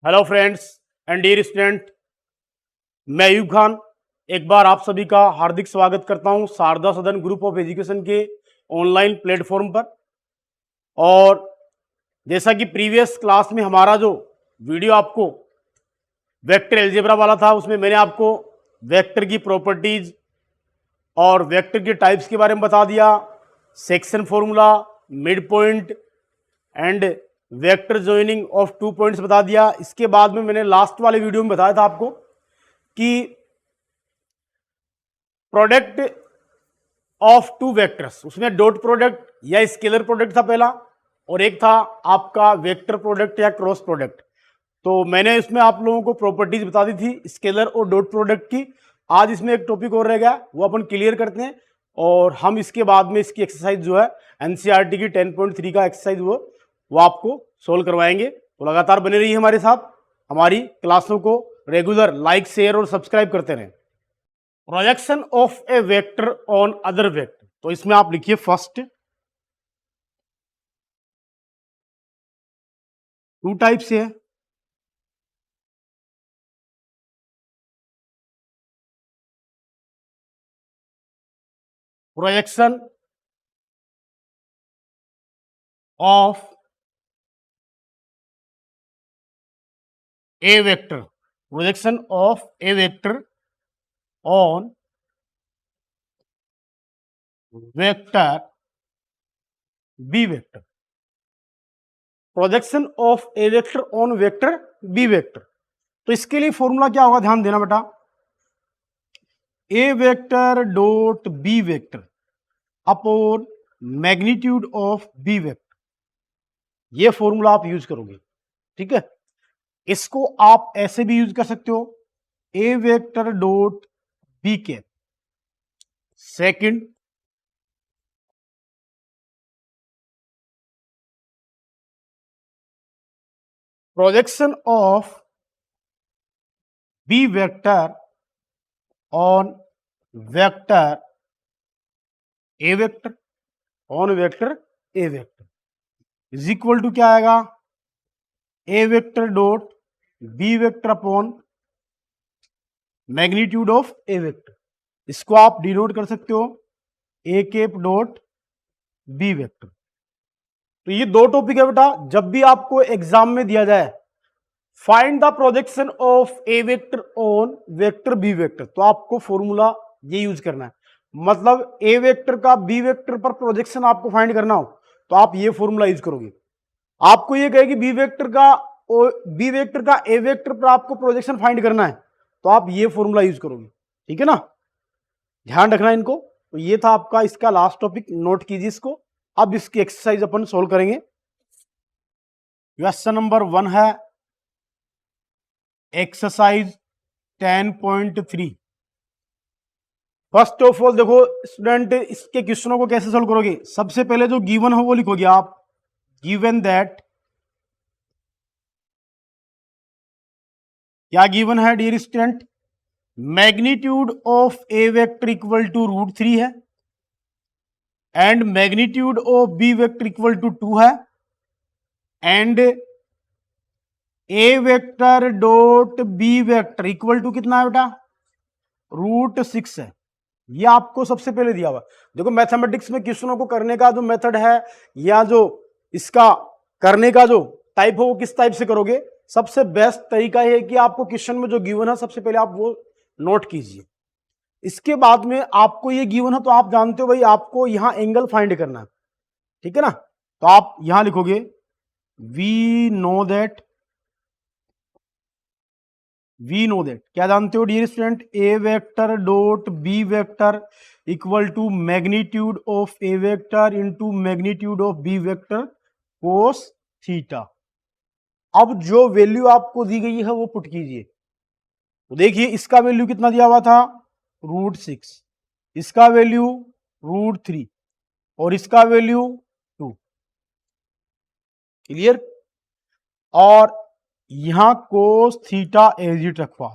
Hello friends and dear student, मैं अयूब खान एक बार आप सभी का हार्दिक स्वागत करता हूं शारदा सदन ग्रुप ऑफ एजुकेशन के ऑनलाइन प्लेटफॉर्म पर। और जैसा कि प्रीवियस क्लास में हमारा जो वीडियो आपको वेक्टर एल्जेब्रा वाला था, उसमें मैंने आपको वेक्टर की प्रॉपर्टीज और वेक्टर के टाइप्स के बारे में बता दिया, section formula, mid point and vector joining of 2 points बता दिया। इसके बाद में मैंने लास्ट वाले वीडियो में बताया था आपको कि प्रोडक्ट ऑफ 2 वेक्टर्स, उसमें डॉट प्रोडक्ट या स्केलर प्रोडक्ट था पहला, और एक था आपका वेक्टर प्रोडक्ट या क्रॉस प्रोडक्ट। तो मैंने इसमें आप लोगों को प्रॉपर्टीज बता दी थी स्केलर और डॉट प्रोडक्ट की। आज इसमें एक टॉपिक और रह गया, वो अपन क्लियर करते हैं और हम इसके बाद में इसकी एक्सरसाइज जो है एनसीईआरटी की 10.3 का एक्सरसाइज वो आपको सोल्व करवाएंगे। तो लगातार बने रहिए हमारे साथ, हमारी क्लासों को रेगुलर लाइक, शेयर और सब्सक्राइब करते रहें। Projection of A vector on other vector, तो इसमें आप लिखिए फर्स्ट, 2 टाइप से है। Projection of A vector, projection of A vector on vector B vector, projection of A vector on vector B vector. तो इसके लिए फॉर्मूला क्या होगा, ध्यान देना बेटा, a vector dot B vector upon magnitude of B vector, ये formula आप यूज करोगे। ठीक है, इसको आप ऐसे भी यूज कर सकते हो, a vector dot b cap second projection of B vector on vector a vector, on vector a vector is equal to क्या आएगा, a vector dot B vector upon magnitude of A vector. इसको आप denote कर सकते हो a cap dot B vector. तो ये 2 topic है बेटा, जब भी आपको एग्जाम में दिया जाए find the projection of A vector on vector B vector, तो आपको फॉर्मूला ये यूज करना है। मतलब ए वेक्टर का बी वेक्टर पर प्रोजेक्शन आपको फाइंड करना हो तो आप ये फॉर्मूला यूज करोगे। आपको ये कहेगी बी वेक्टर का ए वेक्टर पर आपको प्रोजेक्शन फाइंड करना है तो आप ये फॉर्मूला यूज करोगे। ठीक है ना, ध्यान रखना इनको। तो ये था आपका इसका लास्ट टॉपिक, नोट कीजिए इसको। अब इसकी एक्सरसाइज अपन सोल्व करेंगे। क्वेश्चन नंबर 1 है एक्सरसाइज 10.3। फर्स्ट ऑफ ऑल देखो स्टूडेंट, इसके क्वेश्चनों को कैसे सोल्व करोगे, सबसे पहले जो गिवन हो वो लिखोगे आप, गिवन दैट, क्या गिवन है dear student, magnitude of A vector equal to √3 है and magnitude of B vector equal to 2 है and A vector dot B vector equal to कितना है बेटा, √6 है। ये आपको सबसे पहले दिया हुआ। देखो मैथमेटिक्स में क्वेश्चनों को करने का जो मेथड है या जो इसका करने का जो टाइप हो वो किस टाइप से करोगे, सबसे बेस्ट तरीका है कि आपको क्वेश्चन में जो गिवन है सबसे पहले आप वो नोट कीजिए। इसके बाद में आपको ये गिवन है तो आप जानते हो भाई आपको यहां एंगल फाइंड करना है। ठीक है ना, तो आप यहां लिखोगे वी नो दैट, क्या जानते हो dear student, A vector dot B vector equal to magnitude of A vector into magnitude of B vector cos theta. अब जो वैल्यू आपको दी गई है वो पुट कीजिए। तो देखिए इसका वैल्यू कितना दिया हुआ था, √6, इसका वैल्यू √3 और इसका वैल्यू 2। क्लियर, और यहां कोस थीटा एज इट रखवा।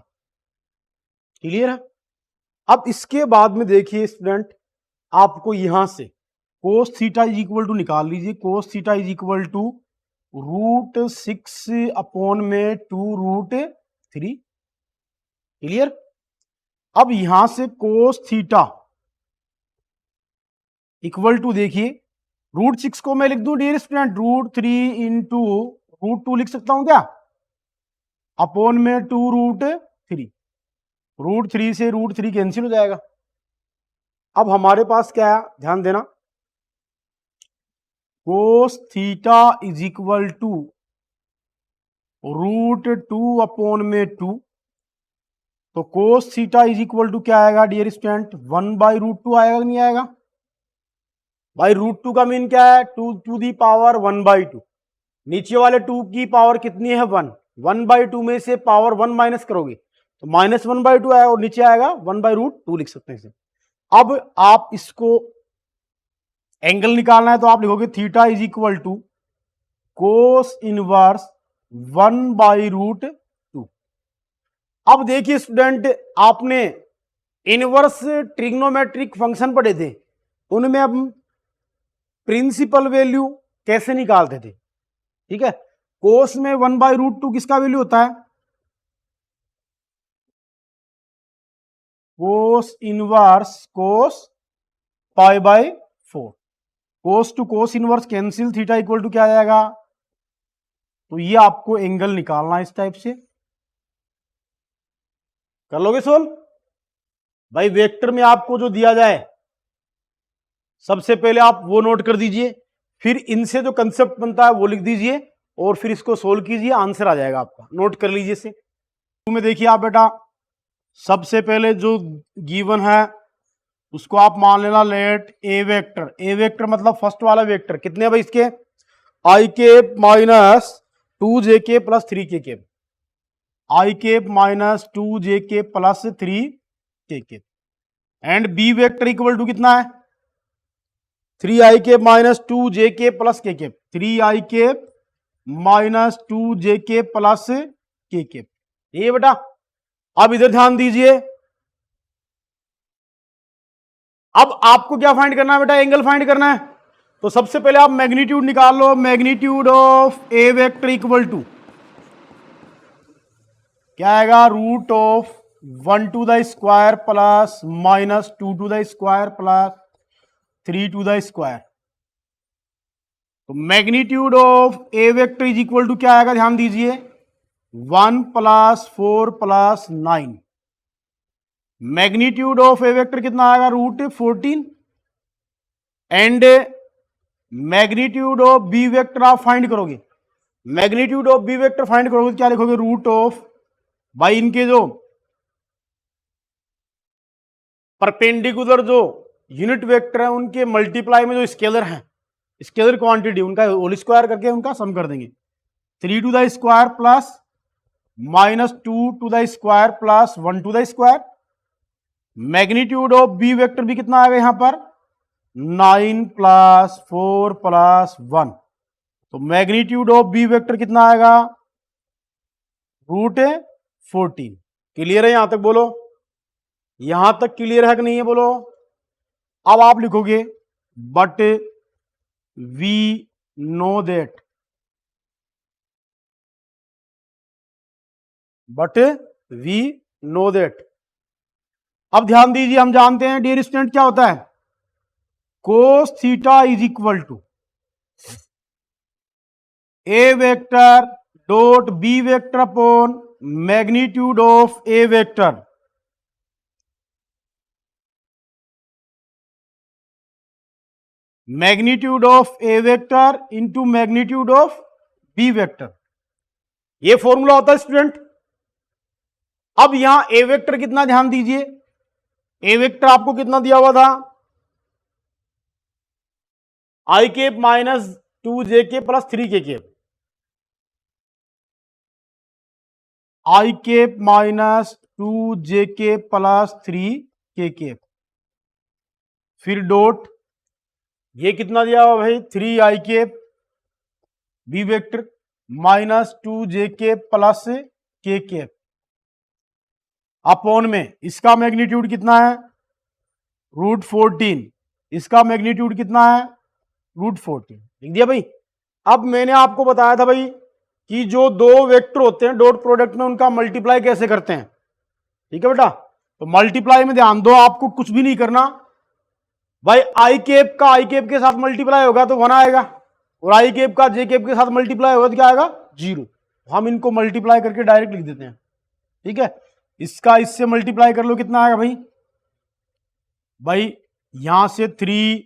क्लियर है। अब इसके बाद में देखिए स्टूडेंट, आपको यहां से cos theta is equal to निकाल लीजिए, cos theta is equal to √6/2√3। Clear. अब यहां से कोस थीटा इक्वल टू, देखिए √6 को मैं लिख दूं डियर स्टूडेंट √3 इंटू √2 लिख सकता हूं क्या, अपॉन में 2√3। √3 से √3 कैंसिल हो जाएगा। अब हमारे पास क्या है, ध्यान देना, cos theta is equal to √2 upon में 2। तो cos theta is equal to क्या आएगा डियर स्टूडेंट, 1/√2 आएगा कि नहीं आएगा। भाई √2 का मीन क्या है, 2 टू दी पावर 1/2। नीचे वाले 2 की पावर कितनी है, 1। 1/2 में से पावर 1 माइनस करोगे तो -1/2 आएगा और नीचे आएगा 1/√2 लिख सकते हैं इसे। अब आप इसको एंगल निकालना है तो आप लिखोगे theta is equal to cos inverse 1/√2। अब देखिए स्टूडेंट, आपने इनवर्स ट्रिग्नोमेट्रिक फंक्शन पढ़े थे, उनमें अब प्रिंसिपल वैल्यू कैसे निकालते थे। ठीक है, कोस में 1/√2 किसका वैल्यू होता है, cos inverse cos π/4। Cos to cos inverse cancel, theta equal to क्या आ जाएगा, तो ये आपको एंगल निकालना है इस टाइप से। कर लोगे सोल्व। भाई वेक्टर में आपको जो दिया जाए सबसे पहले आप वो नोट कर दीजिए, फिर इनसे जो कंसेप्ट बनता है वो लिख दीजिए और फिर इसको सोल्व कीजिए, आंसर आ जाएगा आपका। नोट कर लीजिए इसे। में देखिए आप बेटा, सबसे पहले जो गिवन है उसको आप मान लेना let a vector. A vector मतलब फर्स्ट वाला वेक्टर कितने भाई इसके, i cap minus 2j plus 3k, i cap minus 2j plus 3k। And b vector equal to कितना है, 3i minus 2j plus k, 3i minus 2j plus k। ये बेटा, अब इधर ध्यान दीजिए, अब आपको क्या फाइंड करना है बेटा, एंगल फाइंड करना है। तो सबसे पहले आप मैग्नीट्यूड निकाल लो, magnitude of A vector equal to क्या आएगा, √1² प्लस -2² प्लस 3²। तो magnitude of A vector is equal to क्या आएगा, ध्यान दीजिए 1 + 4 + 9। मैग्नीट्यूड ऑफ ए वेक्टर कितना आएगा, √14। And magnitude of B vector आप फाइंड करोगे, magnitude of B vector find करोगे क्या लिखोगे, रूट ऑफ, भाई इनके जो परपेंडिकुलर जो यूनिट वेक्टर है उनके मल्टीप्लाई में जो स्केलर है, स्केलर क्वांटिटी उनका होल स्क्वायर करके उनका सम कर देंगे। 3² plus -2² plus 1² magnitude of B vector भी कितना आएगा यहां पर, 9 + 4 + 1। तो मैग्नीट्यूड ऑफ बी वेक्टर कितना आएगा, √14। क्लियर है यहां तक, बोलो यहां तक क्लियर है कि नहीं है, बोलो। अब आप लिखोगे but we know that, but we know that. अब ध्यान दीजिए, हम जानते हैं डियर स्टूडेंट क्या होता है, cos theta is equal to A vector dot B vector upon magnitude of A vector. Magnitude of A vector into magnitude of B vector, ये फॉर्मूला होता है स्टूडेंट। अब यहां ए वेक्टर कितना, ध्यान दीजिए, ए वेक्टर आपको कितना दिया हुआ था, i minus 2j plus 3k, i minus 2j plus 3k, फिर डॉट, ये कितना दिया हुआ भाई, 3i B vector minus 2j plus k upon में इसका मैग्नीट्यूड कितना है, √14, इसका मैग्नीट्यूड कितना है, √14 लिख दिया भाई। अब मैंने आपको बताया था भाई कि जो दो वेक्टर होते हैं डॉट प्रोडक्ट में उनका मल्टीप्लाई कैसे करते हैं। ठीक है बेटा, तो मल्टीप्लाई में ध्यान दो, आपको कुछ भी नहीं करना भाई। आई कैप का आई कैप के साथ मल्टीप्लाई होगा तो 1 आएगा, और आई कैप का जे कैप के साथ मल्टीप्लाई होगा तो क्या आएगा 0। हम इनको मल्टीप्लाई करके डायरेक्ट लिख देते हैं। ठीक है, इसका इससे मल्टीप्लाई कर लो, कितना आएगा भाई, यहां से 3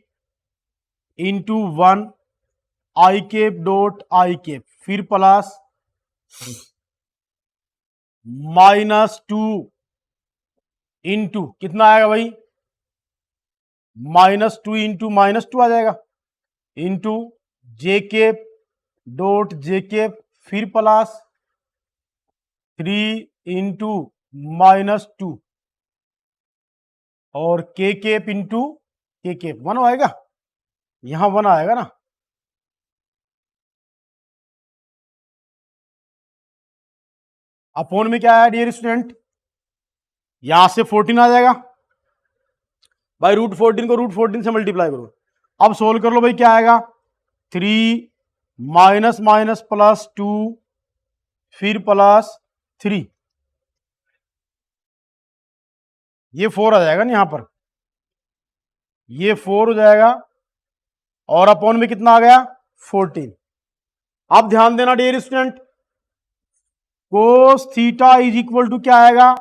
into 1 i cap dot i cap, फिर प्लस -2 इंटू कितना आएगा भाई, -2 इंटू -2 आ जाएगा, into j cap dot j cap, फिर प्लस 3 इंटू -2 और के केप इंटू के केप, 1 आएगा, यहां 1 आएगा ना। अपोन में क्या आया डियर स्टूडेंट, यहां से 14 आ जाएगा भाई, √14 को √14 से मल्टीप्लाई करो। अब सोल्व कर लो भाई, क्या आएगा 3 माइनस माइनस प्लस 2 फिर प्लस 3, ये 4 आ जाएगा ना यहां पर, ये 4 हो जाएगा, और अपॉन में कितना आ गया 14। अब ध्यान देना dear student, cos theta is equal to क्या आएगा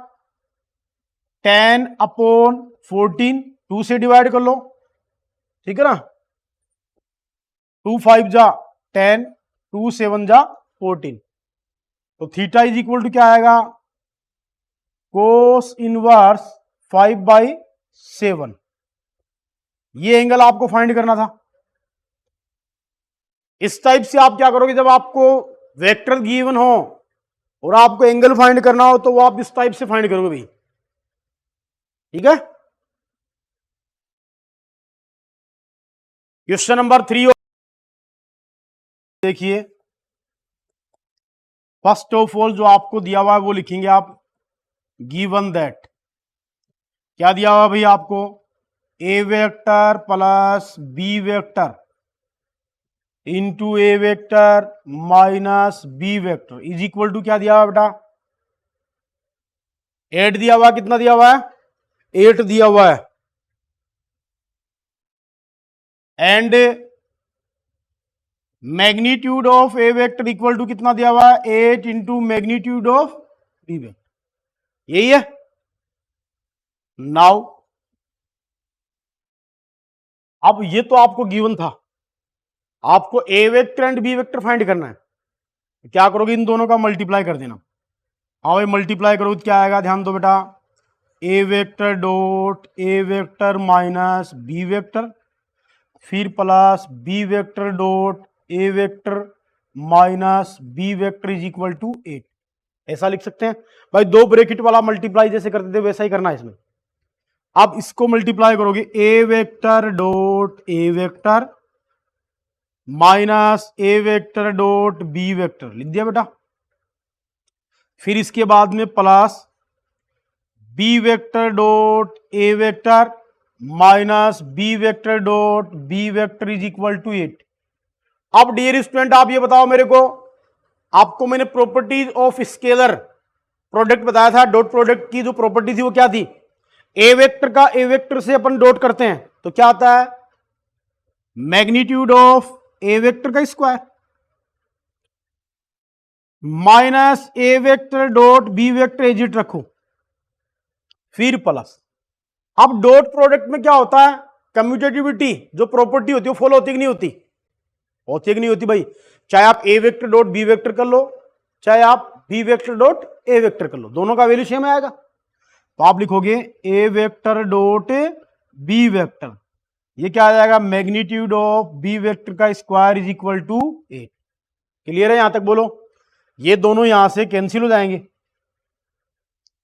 10/14, 2 से डिवाइड कर लो, ठीक है ना, 2 5 जा 10, 2 7 जा 14, तो थीटा इज इक्वल टू क्या आएगा कोस इनवर्स 5/7। ये एंगल आपको फाइंड करना था। इस टाइप से आप क्या करोगे, जब आपको वेक्टर गिवन हो और आपको एंगल फाइंड करना हो तो वो आप इस टाइप से फाइंड करोगे भाई। ठीक है, क्वेश्चन नंबर 3 देखिए, फर्स्ट ऑफ ऑल जो आपको दिया हुआ है वो लिखेंगे आप, गिवन दैट, क्या दिया हुआ भाई आपको, a vector plus b vector into a vector minus b vector is equal to क्या दिया हुआ बेटा 8 दिया हुआ, कितना दिया हुआ है 8 दिया हुआ है, and magnitude of A vector equal to कितना दिया हुआ है 8 into magnitude of B vector, यही है। नाउ अब ये तो आपको गिवन था, आपको a vector and b vector find करना है, क्या करोगे इन दोनों का मल्टीप्लाई कर देना। हाँ भाई मल्टीप्लाई करो तो क्या आएगा, ध्यान दो बेटा, a vector dot A vector minus b vector, फिर plus b vector dot A vector minus b vector is equal to 8, ऐसा लिख सकते हैं भाई। दो ब्रैकेट वाला मल्टीप्लाई जैसे करते थे वैसा ही करना है इसमें। अब इसको मल्टीप्लाई करोगे, a vector dot A vector minus a vector dot B vector, लिख दिया बेटा, फिर इसके बाद में plus b vector dot A vector minus b vector dot B vector is equal to 8। अब डियर स्टूडेंट आप ये बताओ मेरे को, आपको मैंने प्रॉपर्टीज ऑफ स्केलर प्रोडक्ट बताया था, डॉट प्रोडक्ट की जो प्रॉपर्टी थी वो क्या थी, ए वेक्टर का ए वेक्टर से अपन डॉट करते हैं तो क्या आता है मैग्नीट्यूड ऑफ ए वेक्टर का square minus a vector dot B vector as it रखो, फिर प्लस। अब डॉट प्रोडक्ट में क्या होता है, कम्यूटेटिविटी जो प्रॉपर्टी होती है वो फॉलो होती कि नहीं होती, होती कि नहीं होती भाई, चाहे आप A vector dot B vector कर लो, चाहे आप बी वेक्टर डॉट ए वेक्टर कर लो, दोनों का वैल्यू सेम आएगा। तो आप लिखोगे A vector dot B vector, ये क्या आ जाएगा मैग्नीट्यूड ऑफ बी वेक्टर का square is equal to 8। Clear है यहां तक बोलो, ये दोनों यहां से कैंसिल हो जाएंगे,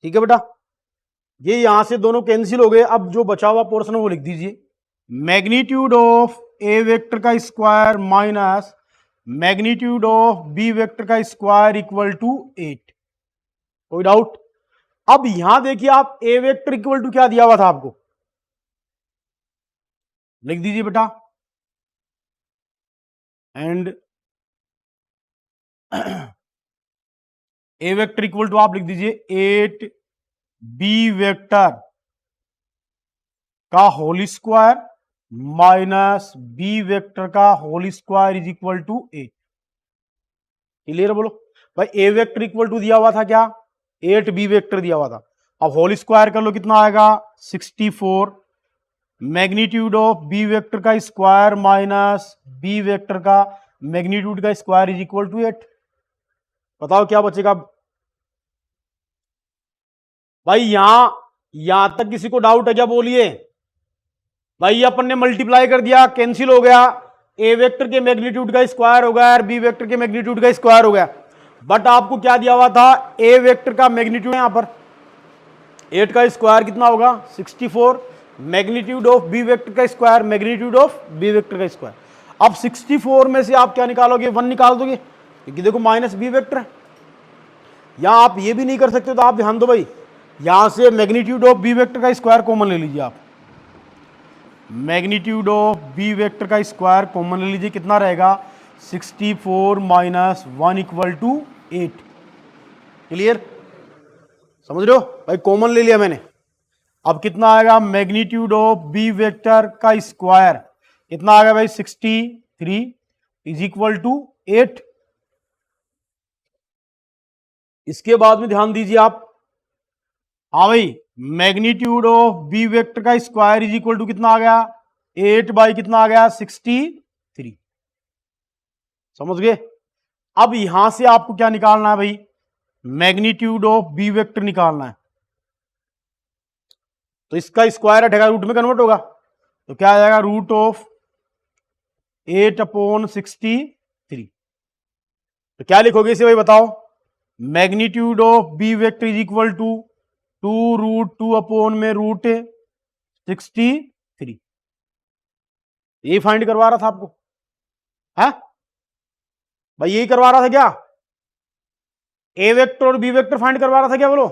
ठीक है बेटा, ये यहां से दोनों कैंसिल हो गए। अब जो बचा हुआ पोर्शन है वो लिख दीजिए, मैग्नीट्यूड ऑफ ए वेक्टर का square minus magnitude of B vector का स्क्वायर इक्वल टू 8। कोई डाउट। अब यहां देखिए आप ए वेक्टर इक्वल टू क्या दिया हुआ था आपको, लिख दीजिए बेटा, and A vector equal to आप लिख दीजिए 8 बी वेक्टर का whole square minus b vector का whole square is equal to 8। Clear बोलो भाई, ए वेक्टर इक्वल टू दिया हुआ था क्या, 8 बी वेक्टर दिया हुआ था। अब होल स्क्वायर कर लो, कितना आएगा 64। मैग्नीट्यूड ऑफ बी वेक्टर का स्क्वायर माइनस बी वेक्टर का मैग्नीट्यूड का स्क्वायर इज इक्वल टू 8। बताओ क्या बचेगा भाई। यहां तक किसी को डाउट है क्या, बोलिए भाई। अपन ने मल्टीप्लाई कर दिया, कैंसिल हो गया, ए वेक्टर के मैग्नीट्यूड का स्क्वायर हो गया और बी वेक्टर के मैग्नीट्यूड का स्क्वायर हो गया। बट आपको क्या दिया हुआ था, ए वेक्टर का मैग्नीट्यूड यहां पर 8 का स्क्वायर कितना होगा 64, मैग्नीट्यूड ऑफ बी वेक्टर का square magnitude of B vector का स्क्वायर। अब 64 में से आप क्या निकालोगे, 1 निकाल दोगे, क्योंकि देखो माइनस बी वेक्टर है। यहां आप ये भी नहीं कर सकते, तो आप ध्यान दो भाई, यहां से मैग्नीट्यूड ऑफ बी वेक्टर का स्क्वायर कॉमन ले लीजिए आप। मैग्नीट्यूड ऑफ बी वेक्टर का स्क्वायर कॉमन ले लीजिए, कितना रहेगा 64 माइनस 1 इक्वल टू 8। क्लियर, समझ रहे हो भाई, कॉमन ले लिया मैंने। अब कितना आएगा मैग्नीट्यूड ऑफ बी वेक्टर का स्क्वायर कितना आ गया भाई 63 इज इक्वल टू 8। इसके बाद में ध्यान दीजिए आप, हाँ भाई, मैग्नीट्यूड ऑफ बी वेक्टर का स्क्वायर इज इक्वल टू कितना आ गया 8 बाई कितना आ गया 63। समझ गए। अब यहां से आपको क्या निकालना है भाई, मैग्नीट्यूड ऑफ बी वेक्टर निकालना है। तो इसका स्क्वायर हटेगा, रूट में कन्वर्ट होगा, तो क्या आ जाएगा रूट ऑफ 8/63। तो क्या लिखोगे इसे भाई बताओ, magnitude of B vector is equal to 2√2 में रूट 63। ये फाइंड करवा रहा था आपको, है भाई, यही करवा रहा था क्या, ए वेक्टर और बी वेक्टर फाइंड करवा रहा था क्या, बोलो।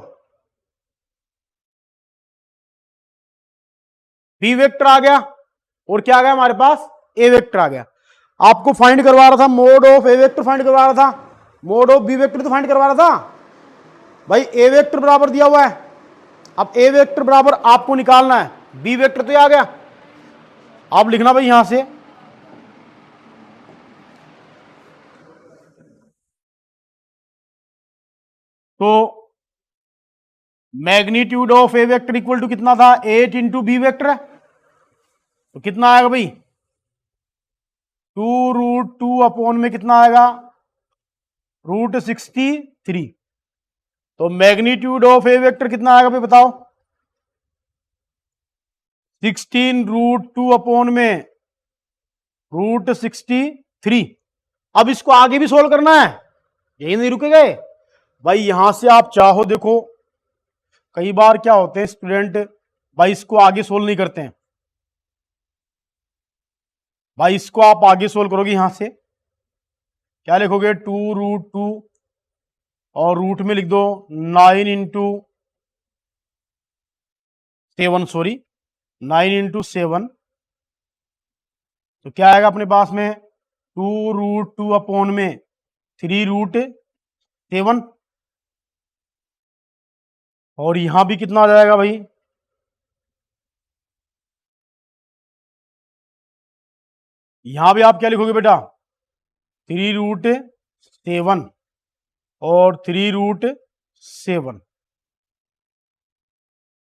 बी वेक्टर आ गया और क्या आ गया हमारे पास, ए वेक्टर आ गया। आपको फाइंड करवा रहा था mode of A vector find करवा रहा था, मोड ऑफ बी वेक्टर तो फाइंड करवा रहा था भाई। ए वेक्टर बराबर दिया हुआ है, अब ए वेक्टर बराबर आपको निकालना है, बी वेक्टर तो ये आ गया। आप लिखना भाई यहां से, तो magnitude of A vector equal to कितना था 8 इंटू बी वेक्टर है, तो कितना आएगा भाई 2√2 में कितना आएगा √63। तो मैग्नीट्यूड ऑफ ए वेक्टर कितना आएगा भाई बताओ, 16√2 में √63। अब इसको आगे भी सोल्व करना है, यही नहीं रुके गए भाई। यहां से आप चाहो, देखो कई बार क्या होते हैं स्टूडेंट भाई, इसको आगे सोल्व नहीं करते हैं भाई। इसको आप आगे सोल्व करोगे, यहां से क्या लिखोगे 2√2 और रूट में लिख दो 9 इंटू 7, सॉरी 9 इंटू 7। तो क्या आएगा अपने पास में 2√2 में 3√7। और यहां भी कितना आ जाएगा भाई, यहां भी आप क्या लिखोगे बेटा 3√7 और 3√7।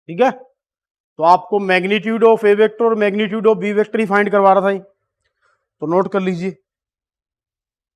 ठीक है, तो आपको मैग्नीट्यूड ऑफ ए वेक्टर और मैग्नीट्यूड ऑफ बी वेक्टर ही फाइंड करवा रहा था, तो नोट कर लीजिए।